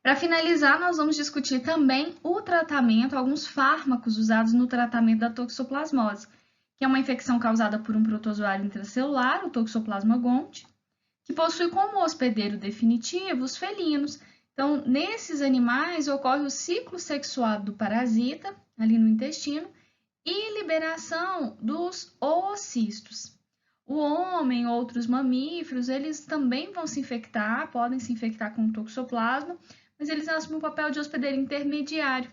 Para finalizar, nós vamos discutir também o tratamento, alguns fármacos usados no tratamento da toxoplasmose, que é uma infecção causada por um protozoário intracelular, o Toxoplasma gondii, que possui como hospedeiro definitivo os felinos. Então, nesses animais ocorre o ciclo sexuado do parasita, ali no intestino, e liberação dos oocistos. O homem, outros mamíferos, eles também vão se infectar, podem se infectar com o toxoplasma, mas eles assumem o papel de hospedeiro intermediário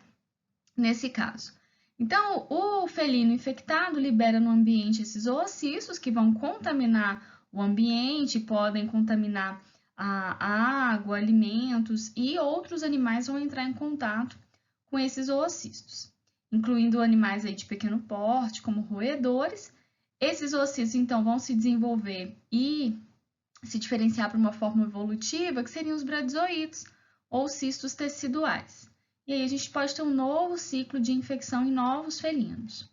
nesse caso. Então, o felino infectado libera no ambiente esses oocistos que vão contaminar o ambiente, podem contaminar a água, alimentos e outros animais vão entrar em contato com esses oocistos, incluindo animais aí de pequeno porte, como roedores. Esses oocistos, então, vão se desenvolver e se diferenciar para uma forma evolutiva, que seriam os bradizoítos, ou cistos teciduais. E aí a gente pode ter um novo ciclo de infecção em novos felinos.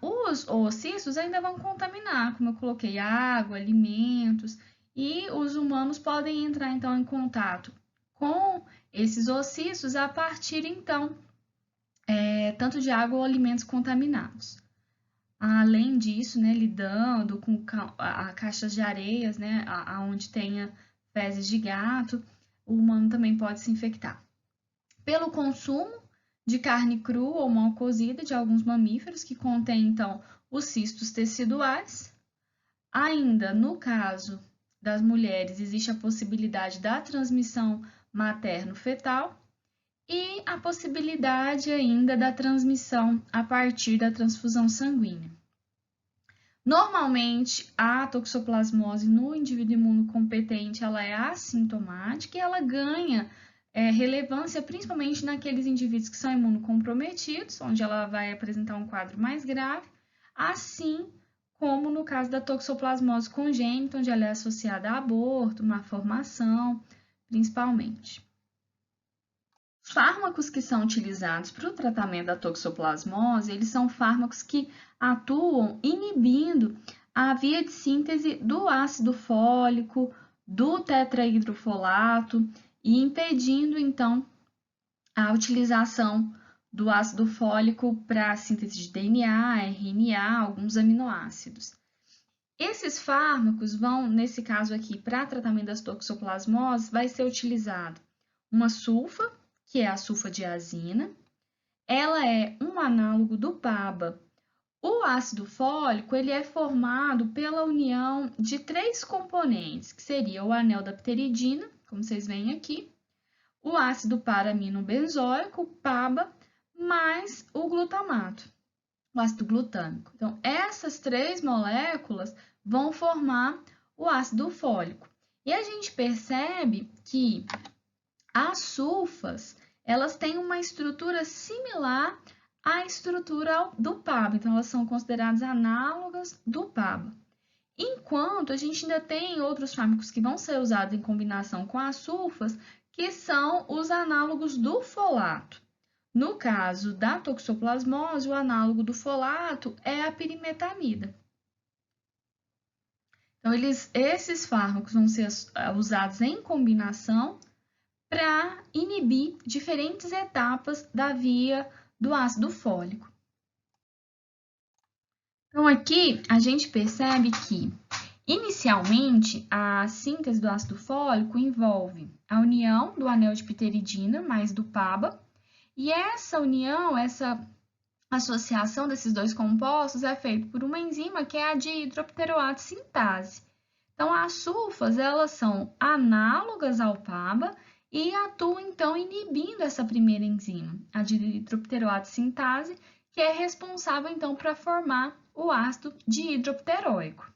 Os oocistos ainda vão contaminar, como eu coloquei, água, alimentos, e os humanos podem entrar então em contato com esses oocistos a partir então tanto de água ou alimentos contaminados. Além disso, né, lidando com caixas de areias, né, onde tenha fezes de gato, o humano também pode se infectar. Pelo consumo de carne crua ou mal cozida de alguns mamíferos, que contém, então, os cistos teciduais. Ainda, no caso das mulheres, existe a possibilidade da transmissão materno-fetal e a possibilidade ainda da transmissão a partir da transfusão sanguínea. Normalmente, a toxoplasmose no indivíduo imunocompetente ela é assintomática e ela ganha relevância principalmente naqueles indivíduos que são imunocomprometidos, onde ela vai apresentar um quadro mais grave, assim como no caso da toxoplasmose congênita, onde ela é associada a aborto, má formação, principalmente. Os fármacos que são utilizados para o tratamento da toxoplasmose, eles são fármacos que atuam inibindo a via de síntese do ácido fólico, do tetrahidrofolato e impedindo, então, a utilização do ácido fólico para a síntese de DNA, RNA, alguns aminoácidos. Esses fármacos vão, nesse caso aqui, para tratamento das toxoplasmoses, vai ser utilizado uma sulfa, que é a sulfadiazina. Ela é um análogo do PABA. O ácido fólico ele é formado pela união de três componentes, que seria o anel da pteridina, como vocês veem aqui, o ácido paraminobenzoico, PABA, mais o glutamato, o ácido glutâmico. Então, essas três moléculas vão formar o ácido fólico. E a gente percebe que as sulfas, elas têm uma estrutura similar à estrutura do PABA, então elas são consideradas análogas do PABA. Enquanto a gente ainda tem outros fármacos que vão ser usados em combinação com as sulfas, que são os análogos do folato. No caso da toxoplasmose, o análogo do folato é a pirimetamida. Então, esses fármacos vão ser usados em combinação para inibir diferentes etapas da via do ácido fólico. Então, aqui a gente percebe que, inicialmente, a síntese do ácido fólico envolve a união do anel de pteridina mais do PABA, e essa união, essa associação desses dois compostos é feita por uma enzima que é a dihidropteroato sintase. Então, as sulfas, elas são análogas ao PABA e atuam, então, inibindo essa primeira enzima, a dihidropteroato sintase, que é responsável, então, para formar o ácido dihidropteróico.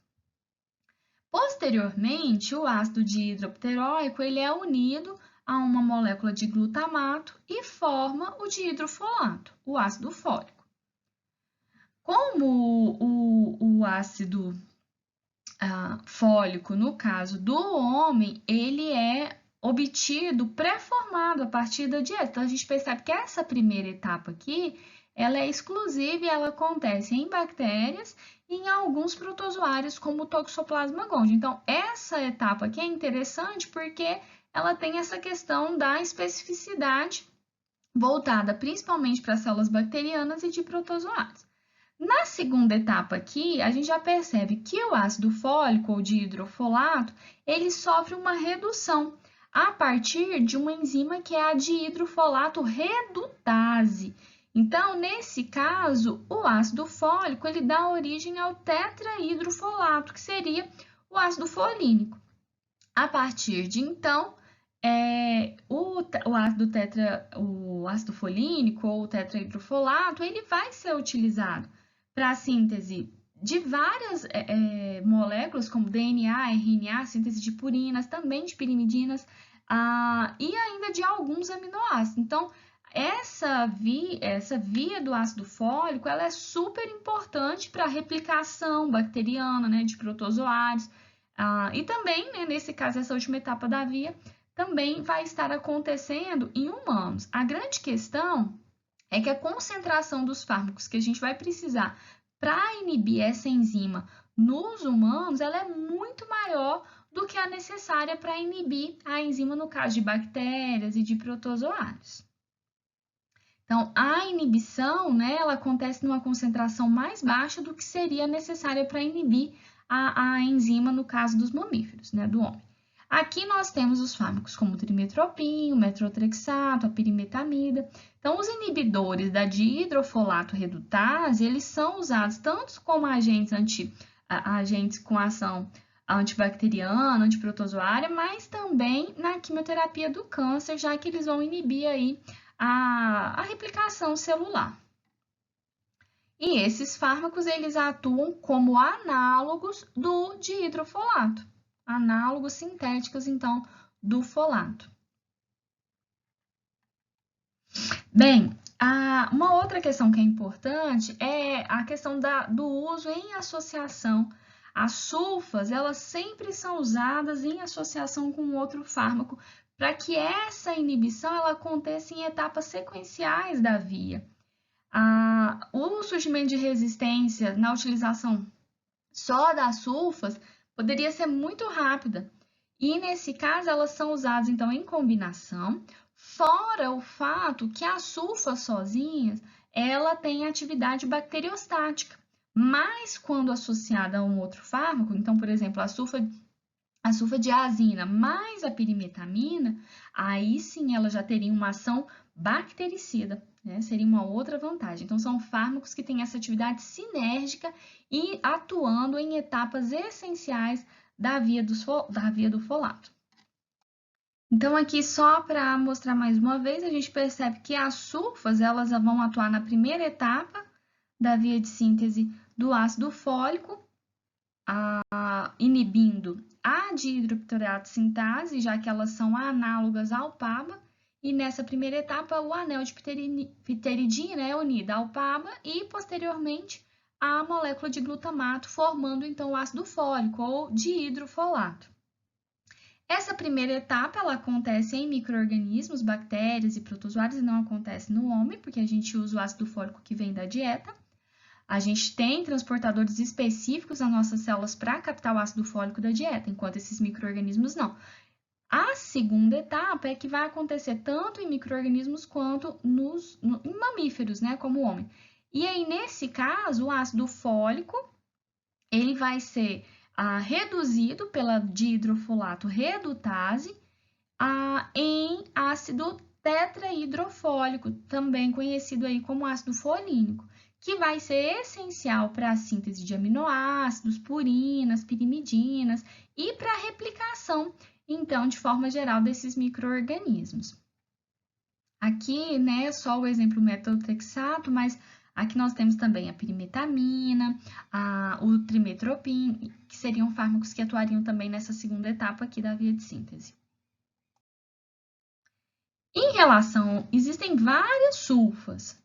Posteriormente, o ácido dihidropteróico ele é unido a uma molécula de glutamato e forma o dihidrofolato, o ácido fólico. Como o ácido fólico, no caso do homem, ele é obtido pré-formado a partir da dieta. Então, a gente percebe que essa primeira etapa aqui, ela é exclusiva e ela acontece em bactérias e em alguns protozoários, como o Toxoplasma gondii. Então, essa etapa aqui é interessante porque ela tem essa questão da especificidade voltada principalmente para células bacterianas e de protozoários. Na segunda etapa aqui, a gente já percebe que o ácido fólico ou dihidrofolato, ele sofre uma redução a partir de uma enzima que é a dihidrofolato redutase. Então, nesse caso, o ácido fólico ele dá origem ao tetrahidrofolato, que seria o ácido folínico. A partir de então, o ácido folínico ou tetrahidrofolato, ele vai ser utilizado para a síntese de várias moléculas, como DNA, RNA, síntese de purinas, também de pirimidinas, e ainda de alguns aminoácidos. Então, essa via do ácido fólico, ela é super importante para a replicação bacteriana, né, de protozoários, e também, né, nesse caso, essa última etapa da via, também vai estar acontecendo em humanos. A grande questão é que a concentração dos fármacos que a gente vai precisar para inibir essa enzima nos humanos, ela é muito maior do que a necessária para inibir a enzima no caso de bactérias e de protozoários. Então, a inibição, né, ela acontece numa concentração mais baixa do que seria necessária para inibir a enzima no caso dos mamíferos, né, do homem. Aqui nós temos os fármacos como o trimetoprim, o metotrexato, a pirimetamida. Então, os inibidores da dihidrofolato redutase, eles são usados tanto como agentes com ação antibacteriana, antiprotozoária, mas também na quimioterapia do câncer, já que eles vão inibir aí a replicação celular. E esses fármacos, eles atuam como análogos do dihidrofolato, análogos sintéticos, então, do folato. Bem, uma outra questão que é importante é a questão do uso em associação. As sulfas, elas sempre são usadas em associação com outro fármaco para que essa inibição ela aconteça em etapas sequenciais da via. O surgimento de resistência na utilização só das sulfas poderia ser muito rápida. E, nesse caso, elas são usadas, então, em combinação, fora o fato que as sulfas sozinhas, ela tem atividade bacteriostática. Mas, quando associada a um outro fármaco, então, por exemplo, a sulfadiazina mais a pirimetamina, aí sim ela já teria uma ação bactericida, né? Seria uma outra vantagem. Então, são fármacos que têm essa atividade sinérgica e atuando em etapas essenciais da via do folato. Então, aqui só para mostrar mais uma vez, a gente percebe que as sulfas elas vão atuar na primeira etapa da via de síntese do ácido fólico, inibindo a dihidropterato sintase, já que elas são análogas ao PABA, e nessa primeira etapa o anel de pteridina é unido ao PABA e posteriormente a molécula de glutamato, formando então o ácido fólico ou dihidrofolato. Essa primeira etapa ela acontece em micro-organismos, bactérias e protozoários, e não acontece no homem, porque a gente usa o ácido fólico que vem da dieta. A gente tem transportadores específicos nas nossas células para captar o ácido fólico da dieta, enquanto esses micro-organismos não. A segunda etapa é que vai acontecer tanto em micro-organismos quanto em mamíferos, né, como o homem. E aí, nesse caso, o ácido fólico, ele vai ser reduzido pela dihidrofolato redutase em ácido tetrahidrofólico, também conhecido aí como ácido folínico, que vai ser essencial para a síntese de aminoácidos, purinas, pirimidinas e para a replicação, então, de forma geral, desses micro-organismos. Aqui, né, só o exemplo metotrexato, mas aqui nós temos também a pirimetamina, o trimetoprim, que seriam fármacos que atuariam também nessa segunda etapa aqui da via de síntese. Em relação, existem várias sulfas,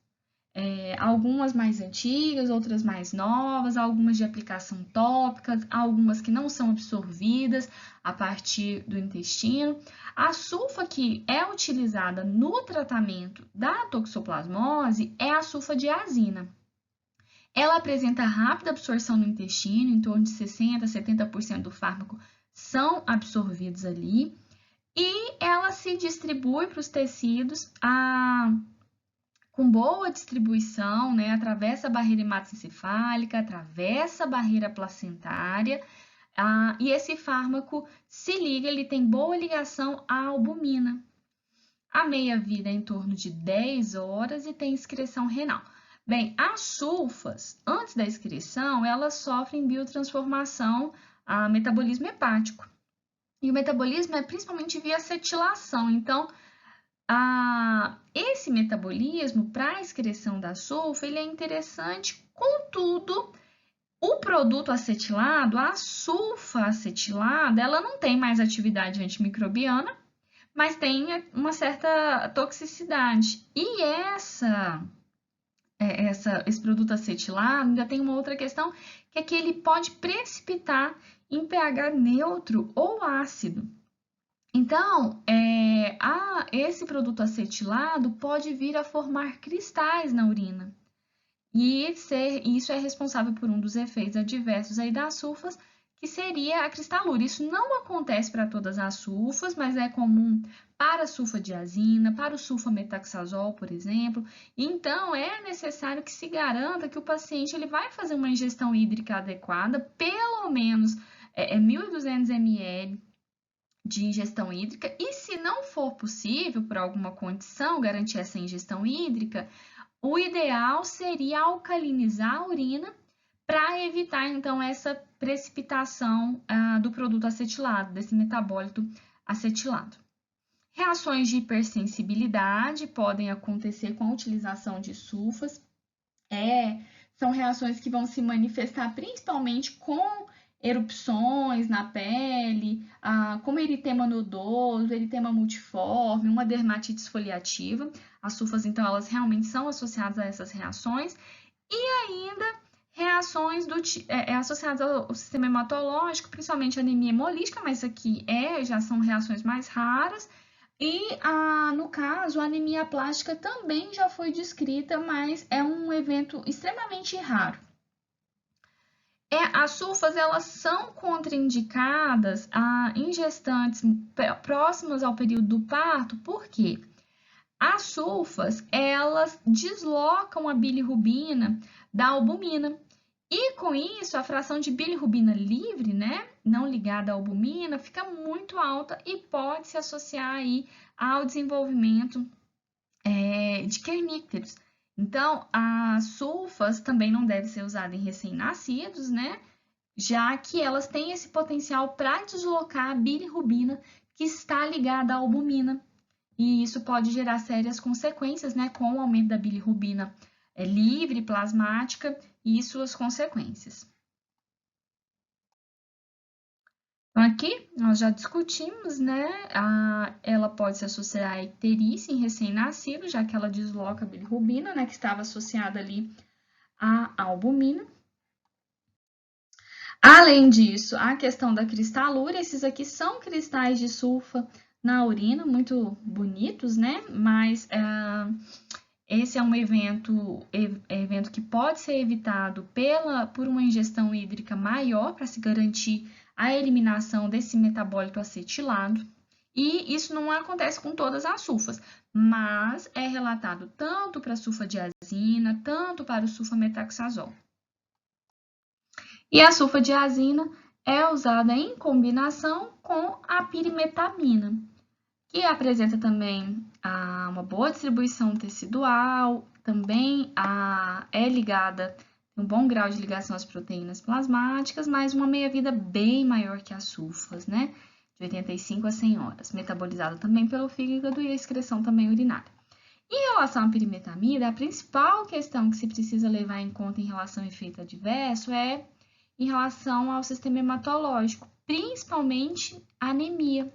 algumas mais antigas, outras mais novas, algumas de aplicação tópica, algumas que não são absorvidas a partir do intestino. A sulfa que é utilizada no tratamento da toxoplasmose é a sulfadiazina. Ela apresenta rápida absorção no intestino, em torno de 60% a 70% do fármaco são absorvidos ali. e ela se distribui para os tecidos com boa distribuição, né? Atravessa a barreira hematoencefálica, atravessa a barreira placentária, e esse fármaco se liga, ele tem boa ligação à albumina. A meia-vida é em torno de 10 horas e tem excreção renal. Bem, as sulfas, antes da excreção, elas sofrem biotransformação, metabolismo hepático. E o metabolismo é principalmente via acetilação. Então, esse metabolismo para a excreção da sulfa, ele é interessante, contudo, o produto acetilado, a sulfa acetilada, ela não tem mais atividade antimicrobiana, mas tem uma certa toxicidade. E esse produto acetilado ainda tem uma outra questão, que é que ele pode precipitar em pH neutro ou ácido. Então, esse produto acetilado pode vir a formar cristais na urina. E isso é responsável por um dos efeitos adversos aí das sulfas, que seria a cristalura. Isso não acontece para todas as sulfas, mas é comum para a sulfadiazina, para o sulfametaxazol, por exemplo. Então, é necessário que se garanta que o paciente ele vai fazer uma ingestão hídrica adequada, pelo menos 1.200 ml de ingestão hídrica, e se não for possível, por alguma condição, garantir essa ingestão hídrica, o ideal seria alcalinizar a urina para evitar, então, essa precipitação do produto acetilado, desse metabólito acetilado. Reações de hipersensibilidade podem acontecer com a utilização de sulfas. São reações que vão se manifestar principalmente com erupções na pele, como eritema nodoso, eritema multiforme, uma dermatite esfoliativa. As sulfas, então, elas realmente são associadas a essas reações. E ainda reações associadas ao sistema hematológico, principalmente anemia hemolítica, mas aqui já são reações mais raras. E, no caso, a anemia plástica também já foi descrita, mas é um evento extremamente raro. As sulfas, elas são contraindicadas em gestantes próximas ao período do parto, por quê? As sulfas, elas deslocam a bilirrubina da albumina. E com isso, a fração de bilirrubina livre, né, não ligada à albumina, fica muito alta e pode se associar aí ao desenvolvimento de kernípteros. Então, as sulfas também não devem ser usadas em recém-nascidos, né, já que elas têm esse potencial para deslocar a bilirrubina que está ligada à albumina. E isso pode gerar sérias consequências, né, com o aumento da bilirrubina livre, plasmática e suas consequências. Então, aqui nós já discutimos, né, ela pode se associar à icterícia em recém-nascido, já que ela desloca a bilirrubina, né, que estava associada ali à albumina. Além disso, a questão da cristalura, esses aqui são cristais de sulfa na urina, muito bonitos, né, mas esse é um evento que pode ser evitado por uma ingestão hídrica maior para se garantir a eliminação desse metabólito acetilado. E isso não acontece com todas as sulfas, mas é relatado tanto para a sulfadiazina, tanto para o sulfametaxazol. E a sulfadiazina é usada em combinação com a pirimetamina, que apresenta também uma boa distribuição tecidual, também é ligada, tem um bom grau de ligação às proteínas plasmáticas, mas uma meia-vida bem maior que as sulfas, né? De 85 a 100 horas, metabolizada também pelo fígado e a excreção também urinária. Em relação à pirimetamida, a principal questão que se precisa levar em conta em relação ao efeito adverso é em relação ao sistema hematológico, principalmente a anemia.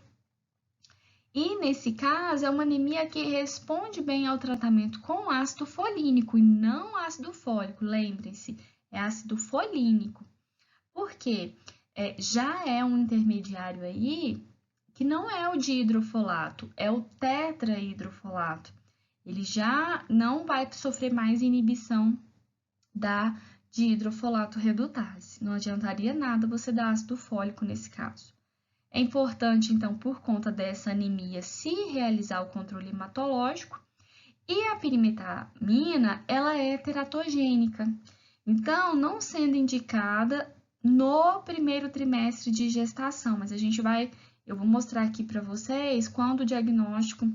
E, nesse caso, é uma anemia que responde bem ao tratamento com ácido folínico e não ácido fólico. Lembrem-se, é ácido folínico. Por quê? Já é um intermediário aí que não é o dihidrofolato, é o tetrahidrofolato. Ele já não vai sofrer mais inibição da dihidrofolato redutase. Não adiantaria nada você dar ácido fólico nesse caso. É importante, então, por conta dessa anemia, se realizar o controle hematológico. E a pirimetamina, ela é teratogênica, então, não sendo indicada no primeiro trimestre de gestação, mas eu vou mostrar aqui para vocês quando o diagnóstico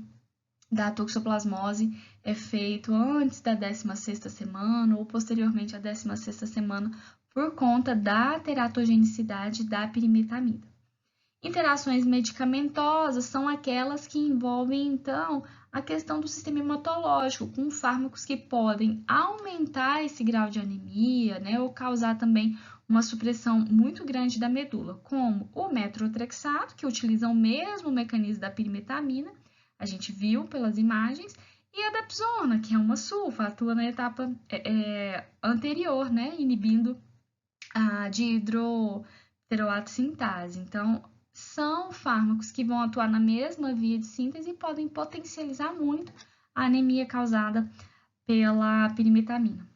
da toxoplasmose é feito antes da 16ª semana ou posteriormente à 16ª semana por conta da teratogenicidade da pirimetamina. Interações medicamentosas são aquelas que envolvem, então, a questão do sistema hematológico, com fármacos que podem aumentar esse grau de anemia, né, ou causar também uma supressão muito grande da medula, como o metrotrexato, que utiliza o mesmo mecanismo da pirimetamina, a gente viu pelas imagens, e a dapsona, que é uma sulfa, atua na etapa anterior, né, inibindo a dihidroteroato sintase. Então, são fármacos que vão atuar na mesma via de síntese e podem potencializar muito a anemia causada pela pirimetamina.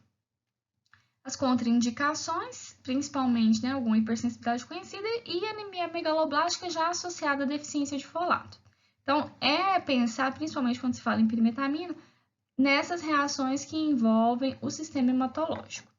As contraindicações, principalmente, né, alguma hipersensibilidade conhecida e anemia megaloblástica já associada à deficiência de folato. Então, é pensar, principalmente quando se fala em pirimetamina, nessas reações que envolvem o sistema hematológico.